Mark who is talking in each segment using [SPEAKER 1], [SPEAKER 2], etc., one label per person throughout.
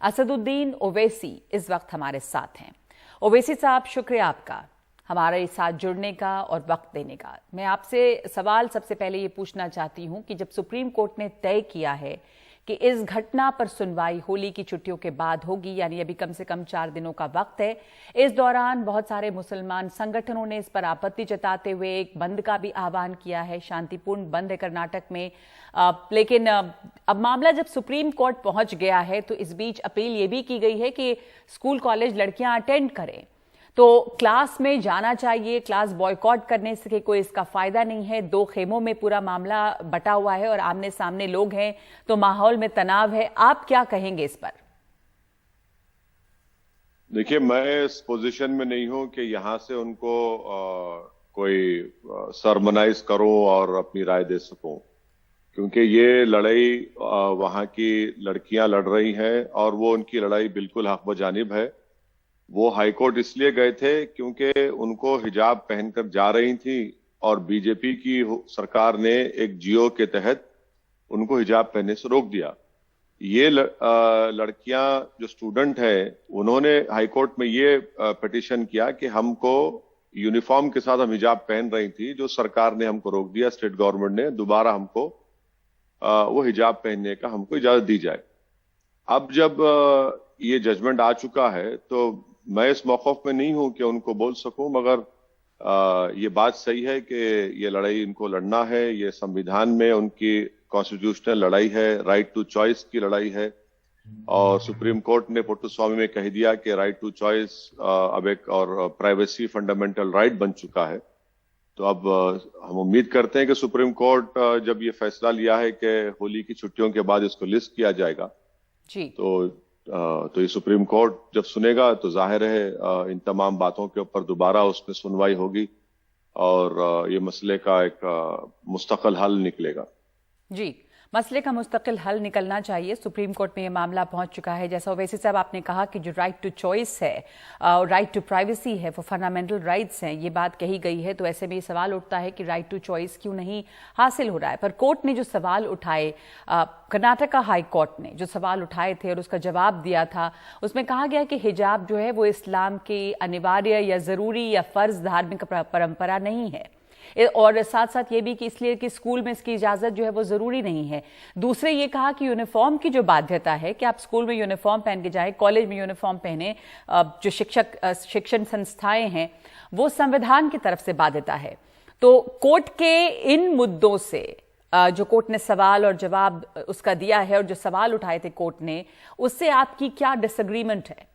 [SPEAKER 1] असदुद्दीन ओवैसी इस वक्त हमारे साथ हैं। ओवैसी साहब, शुक्रिया आपका हमारे साथ जुड़ने का और वक्त देने का। मैं आपसे सवाल सबसे पहले ये पूछना चाहती हूँ कि जब सुप्रीम कोर्ट ने तय किया है कि इस घटना पर सुनवाई होली की छुट्टियों के बाद होगी, यानी अभी कम से कम 4 दिनों का वक्त है, इस दौरान बहुत सारे मुसलमान संगठनों ने इस पर आपत्ति जताते हुए एक बंद का भी आह्वान किया है। शांतिपूर्ण बंद है कर्नाटक में। लेकिन अब मामला जब सुप्रीम कोर्ट पहुंच गया है तो इस बीच अपील ये भी की गई है कि स्कूल कॉलेज लड़कियां अटेंड करें, तो क्लास में जाना चाहिए, क्लास बॉयकॉट करने से कोई इसका फायदा नहीं है। 2 खेमों में पूरा मामला बटा हुआ है और आमने सामने लोग हैं, तो माहौल में तनाव है। आप क्या कहेंगे इस पर?
[SPEAKER 2] देखिए, मैं इस पोजीशन में नहीं हूं कि यहां से उनको कोई सरमनाइज करूं और अपनी राय दे सकूं, क्योंकि ये लड़ाई वहां की लड़कियां लड़ रही हैं और वो उनकी लड़ाई बिल्कुल हक ब जानिब है। वो हाईकोर्ट इसलिए गए थे क्योंकि उनको हिजाब पहनकर जा रही थी और बीजेपी की सरकार ने एक जियो के तहत उनको हिजाब पहनने से रोक दिया। ये लड़कियां जो स्टूडेंट हैं, उन्होंने हाईकोर्ट में ये पिटीशन किया कि हमको यूनिफॉर्म के साथ हम हिजाब पहन रही थी, जो सरकार ने हमको रोक दिया, स्टेट गवर्नमेंट ने, दोबारा हमको वो हिजाब पहनने का हमको इजाजत दी जाए। अब जब ये जजमेंट आ चुका है तो मैं इस मौक़िफ़ में नहीं हूं कि उनको बोल सकूं, मगर ये बात सही है कि ये लड़ाई इनको लड़ना है। ये संविधान में उनकी कॉन्स्टिट्यूशनल लड़ाई है, राइट टू चॉइस की लड़ाई है, और सुप्रीम कोर्ट ने पुट्टुस्वामी में कह दिया कि राइट टू चॉइस अब एक और प्राइवेसी फंडामेंटल राइट बन चुका है। तो अब हम उम्मीद करते हैं कि सुप्रीम कोर्ट जब ये फैसला लिया है कि होली की छुट्टियों के बाद इसको लिस्ट किया जाएगा
[SPEAKER 1] जी,
[SPEAKER 2] तो ये सुप्रीम कोर्ट जब सुनेगा तो जाहिर है इन तमाम बातों के ऊपर दोबारा उसमें सुनवाई होगी और ये मसले का एक मुस्तकिल हल निकलेगा।
[SPEAKER 1] जी, मसले का मुस्तकिल हल निकलना चाहिए। सुप्रीम कोर्ट में ये मामला पहुंच चुका है। जैसा ओवैसी साहब आपने कहा कि जो राइट टू चॉइस है, राइट टू प्राइवेसी है, वो फंडामेंटल राइट्स हैं, ये बात कही गई है। तो ऐसे में ये सवाल उठता है कि राइट टू चॉइस क्यों नहीं हासिल हो रहा है। पर कोर्ट ने जो सवाल उठाए, कर्नाटका हाई कोर्ट ने जो सवाल उठाए थे और उसका जवाब दिया था, उसमें कहा गया कि हिजाब जो है वो इस्लाम की अनिवार्य या ज़रूरी या फ़र्ज धार्मिक परंपरा नहीं है, और साथ साथ ये भी कि इसलिए कि स्कूल में इसकी इजाज़त जो है वो ज़रूरी नहीं है। दूसरे ये कहा कि यूनिफॉर्म की जो बाध्यता है कि आप स्कूल में यूनिफॉर्म पहन के जाएं, कॉलेज में यूनिफॉर्म पहने, जो शिक्षण संस्थाएं हैं वो संविधान की तरफ से बाध्यता है। तो कोर्ट के इन मुद्दों से जो कोर्ट ने सवाल और जवाब उसका दिया है और जो सवाल उठाए थे कोर्ट ने, उससे आपकी क्या डिसएग्रीमेंट है?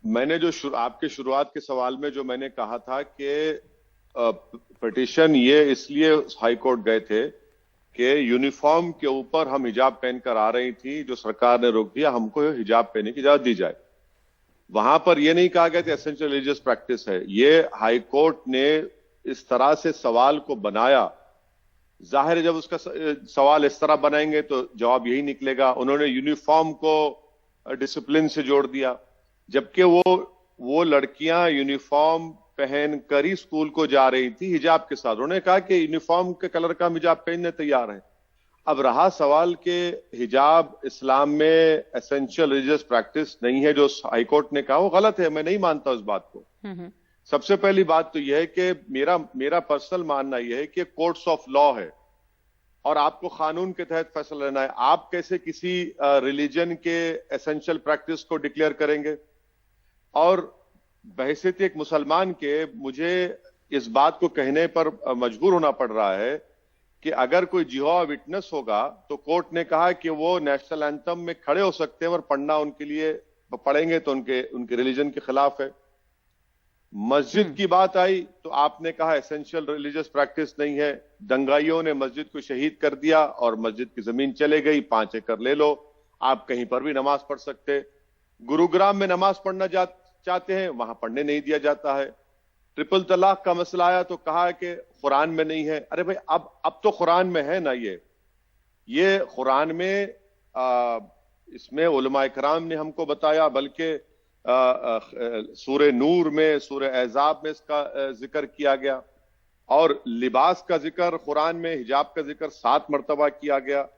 [SPEAKER 2] मैंने जो आपके शुरुआत के सवाल में जो मैंने कहा था कि पिटीशन ये इसलिए हाई कोर्ट गए थे कि यूनिफॉर्म के ऊपर हम हिजाब पहनकर आ रही थी, जो सरकार ने रोक दिया, हमको हिजाब पहनने की इजाजत दी जाए। वहां पर यह नहीं कहा गया कि एसेंशियल रिलीजियस प्रैक्टिस है। ये हाई कोर्ट ने इस तरह से सवाल को बनाया, जाहिर है जब उसका सवाल इस तरह बनाएंगे तो जवाब यही निकलेगा। उन्होंने यूनिफॉर्म को डिसिप्लिन से जोड़ दिया, जबकि वो लड़कियां यूनिफॉर्म पहन कर ही स्कूल को जा रही थी हिजाब के साथ। उन्होंने कहा कि यूनिफॉर्म के कलर का हम हिजाब पहनने तैयार हैं। अब रहा सवाल कि हिजाब इस्लाम में एसेंशियल रिलीजियस प्रैक्टिस नहीं है, जो हाईकोर्ट ने कहा वो गलत है। मैं नहीं मानता उस बात को। सबसे पहली बात तो यह है कि मेरा पर्सनल मानना यह है कि कोर्ट्स ऑफ लॉ है और आपको कानून के तहत फैसला लेना है। आप कैसे किसी रिलीजन के एसेंशियल प्रैक्टिस को डिक्लेयर करेंगे? और बहैसियत एक मुसलमान के मुझे इस बात को कहने पर मजबूर होना पड़ रहा है कि अगर कोई जिहोवा विटनेस होगा तो कोर्ट ने कहा कि वो नेशनल एंथम में खड़े हो सकते हैं और पढ़ना उनके लिए पढ़ेंगे तो उनके रिलीजन के खिलाफ है। मस्जिद की बात आई तो आपने कहा एसेंशियल रिलीजियस प्रैक्टिस नहीं है। दंगाइयों ने मस्जिद को शहीद कर दिया और मस्जिद की जमीन चले गई, 5 एकड़ ले लो, आप कहीं पर भी नमाज पढ़ सकते। गुरुग्राम में नमाज पढ़ना चाहते हैं, वहां पढ़ने नहीं दिया जाता है। ट्रिपल तलाक का मसला आया तो कहा कि कुरान में नहीं है। अरे भाई, अब तो कुरान में है ना। ये कुरान में इसमें उलमा इकराम ने हमको बताया, बल्कि सूरे नूर में, सूरे एहज़ाब में इसका जिक्र किया गया, और लिबास का जिक्र कुरान में, हिजाब का जिक्र 7 मरतबा किया गया।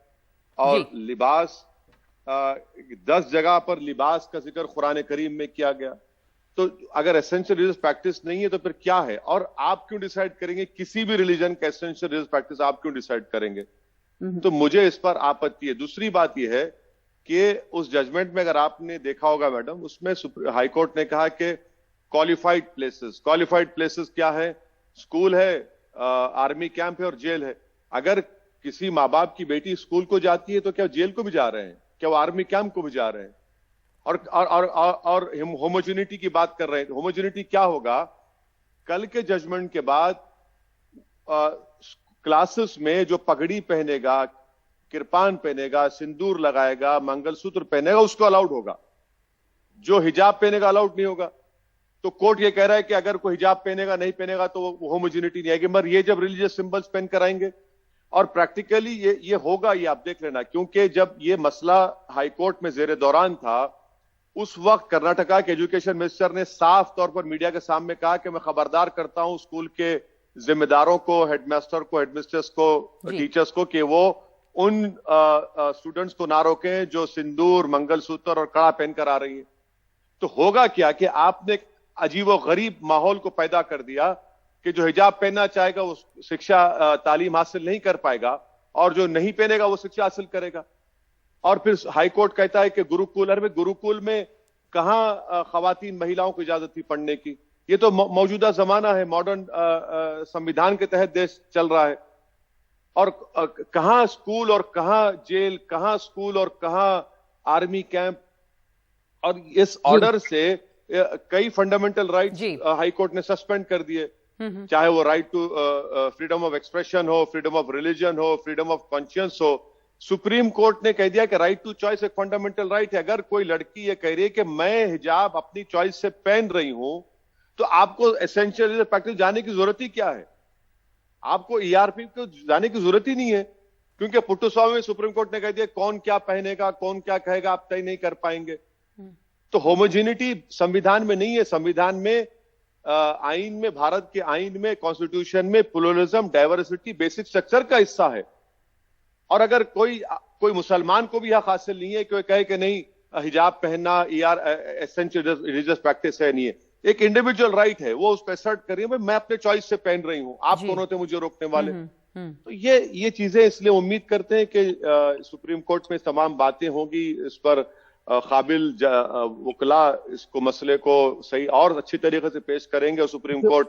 [SPEAKER 2] और लिबास 10 जगह पर लिबास का जिक्र कुरान करीम में किया गया। तो अगर एसेंशियल रिलीजियस प्रैक्टिस नहीं है तो फिर क्या है? और आप क्यों डिसाइड करेंगे किसी भी रिलीजन का एसेंशियल रिलीजियस प्रैक्टिस? आप क्यों डिसाइड करेंगे? तो मुझे इस पर आपत्ति है। दूसरी बात यह है कि उस जजमेंट में अगर आपने देखा होगा मैडम, उसमें हाई कोर्ट ने कहा कि क्वालिफाइड प्लेसेस क्या है? स्कूल है, आर्मी कैंप है और जेल है। अगर किसी माँ बाप की बेटी स्कूल को जाती है तो क्या जेल को भी जा रहे हैं? क्या वो आर्मी कैंप को भी जा रहे हैं? और होमोजेनिटी की बात कर रहे हैं। होमोजेनिटी क्या होगा? कल के जजमेंट के बाद क्लासेस में जो पगड़ी पहनेगा, किरपान पहनेगा, सिंदूर लगाएगा, मंगलसूत्र पहनेगा, उसको अलाउड होगा। जो हिजाब पहनेगा अलाउड नहीं होगा। तो कोर्ट ये कह रहा है कि अगर कोई हिजाब पहनेगा, नहीं पहनेगा तो वो होमोजेनिटी नहीं आएगी। मगर ये जब रिलीजियस सिंबल्स पहन कर आएंगे, और प्रैक्टिकली ये होगा, ये आप देख लेना। क्योंकि जब ये मसला हाई कोर्ट में जेर दौरान था, उस वक्त कर्नाटका के एजुकेशन मिनिस्टर ने साफ तौर पर मीडिया के सामने कहा कि मैं खबरदार करता हूं स्कूल के जिम्मेदारों को, हेडमास्टर को, हेडमिस्ट्रेस को, टीचर्स को, कि वो उन स्टूडेंट्स को ना रोकें जो सिंदूर, मंगलसूत्र और कड़ा पहनकर आ रही है। तो होगा क्या कि आपने अजीबो गरीब माहौल को पैदा कर दिया कि जो हिजाब पहनना चाहेगा वो शिक्षा तालीम हासिल नहीं कर पाएगा, और जो नहीं पहनेगा वो शिक्षा हासिल करेगा। और फिर हाई कोर्ट कहता है कि गुरुकुल में कहां खवातीन महिलाओं को इजाजत थी पढ़ने की? ये तो मौजूदा जमाना है, मॉडर्न संविधान के तहत देश चल रहा है। और कहां स्कूल और कहां जेल, कहां स्कूल और कहां आर्मी कैंप? और इस ऑर्डर से कई फंडामेंटल राइट्स हाई कोर्ट ने सस्पेंड कर दिए, चाहे वो right to freedom of expression हो, फ्रीडम ऑफ रिलीजन हो, फ्रीडम ऑफ कॉन्शियंस हो। सुप्रीम कोर्ट ने कह दिया कि राइट टू चॉइस एक फंडामेंटल राइट है। अगर कोई लड़की ये कह रही है कि मैं हिजाब अपनी चॉइस से पहन रही हूं, तो आपको एसेंशियल रिलीजियस प्रैक्टिस जाने की जरूरत ही क्या है? आपको ईआरपी को जाने की जरूरत ही नहीं है, क्योंकि पुट्टुस्वामी में सुप्रीम कोर्ट ने कह दिया कौन क्या पहनेगा, कौन क्या कहेगा, आप तय नहीं कर पाएंगे। तो होमोजेनिटी संविधान में नहीं है। संविधान में, आइन में, भारत के आइन में, कॉन्स्टिट्यूशन में प्लुरलिज्म, डाइवर्सिटी बेसिक स्ट्रक्चर का हिस्सा है। और अगर कोई मुसलमान को भी हक हासिल नहीं है कि कहे कि नहीं हिजाब पहनना एसेंशियल रिलीजियस प्रैक्टिस है, नहीं है। एक इंडिविजुअल राइट है, वो उस पर असर्ट कर रही है, मैं अपने चॉइस से पहन रही हूं, आप कौन थे मुझे रोकने वाले? तो ये चीजें, इसलिए उम्मीद करते हैं कि सुप्रीम कोर्ट में तमाम बातें होंगी। इस पर काबिल वकला इसको मसले को सही और अच्छी तरीके से पेश करेंगे और सुप्रीम कोर्ट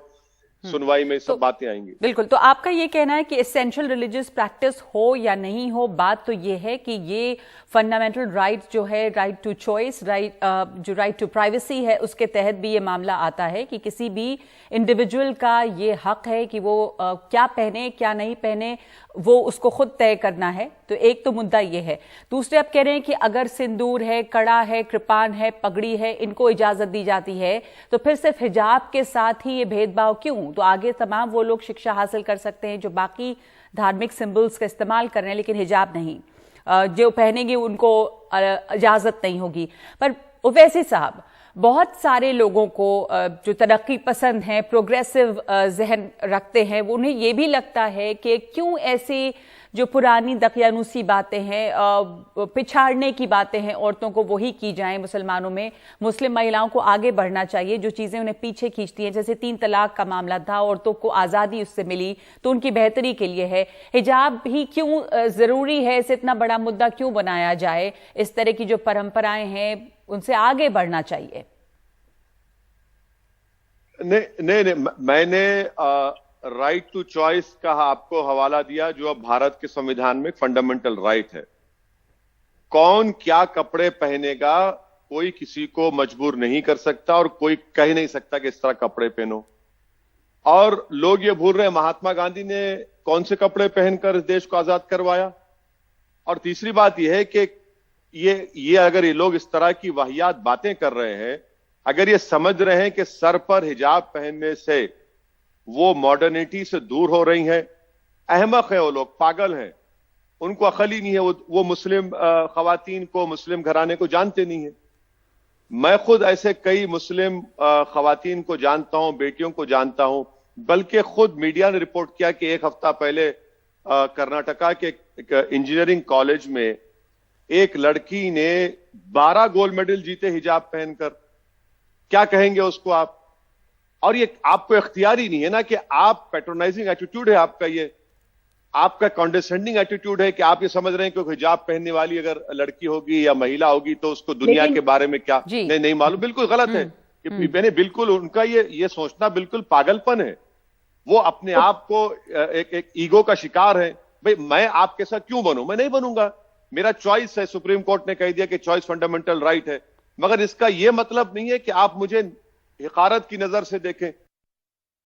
[SPEAKER 2] सुनवाई में सब बातें आएंगी।
[SPEAKER 1] बिल्कुल। तो आपका ये कहना है कि एसेंशियल रिलीजियस प्रैक्टिस हो या नहीं हो, बात तो ये है कि ये फंडामेंटल राइट जो है, राइट टू चॉइस, जो राइट टू प्राइवेसी है, उसके तहत भी ये मामला आता है कि किसी भी इंडिविजुअल का ये हक है कि वो क्या पहने, क्या नहीं पहने, वो उसको खुद तय करना है। तो एक तो मुद्दा ये है। दूसरे आप कह रहे हैं कि अगर सिंदूर है, कड़ा है, कृपान है, पगड़ी है, इनको इजाजत दी जाती है, तो फिर सिर्फ हिजाब के साथ ही ये भेदभाव क्यों? तो आगे तमाम वो लोग शिक्षा हासिल कर सकते हैं जो बाकी धार्मिक सिंबल्स का इस्तेमाल कर रहे हैं, लेकिन हिजाब नहीं। जो पहनेंगे उनको इजाजत नहीं होगी। पर ओवैसी साहब, बहुत सारे लोगों को जो तरक्की पसंद हैं, प्रोग्रेसिव जहन रखते हैं, वो उन्हें ये भी लगता है कि क्यों ऐसी जो पुरानी दकियानूसी बातें हैं, पिछाड़ने की बातें हैं, औरतों को वही की जाएं। मुसलमानों में मुस्लिम महिलाओं को आगे बढ़ना चाहिए, जो चीज़ें उन्हें पीछे खींचती हैं, जैसे 3 तलाक का मामला था, औरतों को आज़ादी उससे मिली तो उनकी बेहतरी के लिए है। हिजाब ही क्यों ज़रूरी है, इसे इतना बड़ा मुद्दा क्यों बनाया जाए? इस तरह की जो परंपराएं हैं उनसे आगे बढ़ना चाहिए।
[SPEAKER 2] नहीं, मैंने राइट टू चॉइस का आपको हवाला दिया, जो अब भारत के संविधान में फंडामेंटल राइट है। कौन क्या कपड़े पहनेगा, कोई किसी को मजबूर नहीं कर सकता और कोई कह नहीं सकता कि इस तरह कपड़े पहनो। और लोग ये भूल रहे हैं, महात्मा गांधी ने कौन से कपड़े पहनकर इस देश को आजाद करवाया। और तीसरी बात यह है कि ये अगर ये लोग इस तरह की वाहियात बातें कर रहे हैं, अगर ये समझ रहे हैं कि सर पर हिजाब पहनने से वो मॉडर्निटी से दूर हो रही हैं, अहमक है वो लोग, पागल हैं, उनको अकल ही नहीं है। वो मुस्लिम खवातीन को, मुस्लिम घराने को जानते नहीं है। मैं खुद ऐसे कई मुस्लिम खवातीन को जानता हूं, बेटियों को जानता हूं, बल्कि खुद मीडिया ने रिपोर्ट किया कि 1 हफ्ता पहले कर्नाटका के इंजीनियरिंग कॉलेज में एक लड़की ने 12 गोल्ड मेडल जीते हिजाब पहनकर, क्या कहेंगे उसको आप? और ये आपको इख्तियारी नहीं है ना कि आप, पैट्रोनाइजिंग एटीट्यूड है आपका, ये आपका कॉन्डेसेंडिंग एटीट्यूड है कि आप ये समझ रहे हैं कि हिजाब पहनने वाली अगर लड़की होगी या महिला होगी तो उसको दुनिया के बारे में क्या नहीं मालूम। बिल्कुल गलत है कि मैंने, बिल्कुल उनका ये सोचना बिल्कुल पागलपन है। वो अपने आप को एक ईगो का शिकार है। भाई मैं आपके साथ क्यों बनूं? मैं नहीं बनूंगा, मेरा चॉइस है। सुप्रीम कोर्ट ने कह दिया कि चॉइस फंडामेंटल राइट है, मगर इसका यह मतलब नहीं है कि आप मुझे हिकारत की नजर से देखें।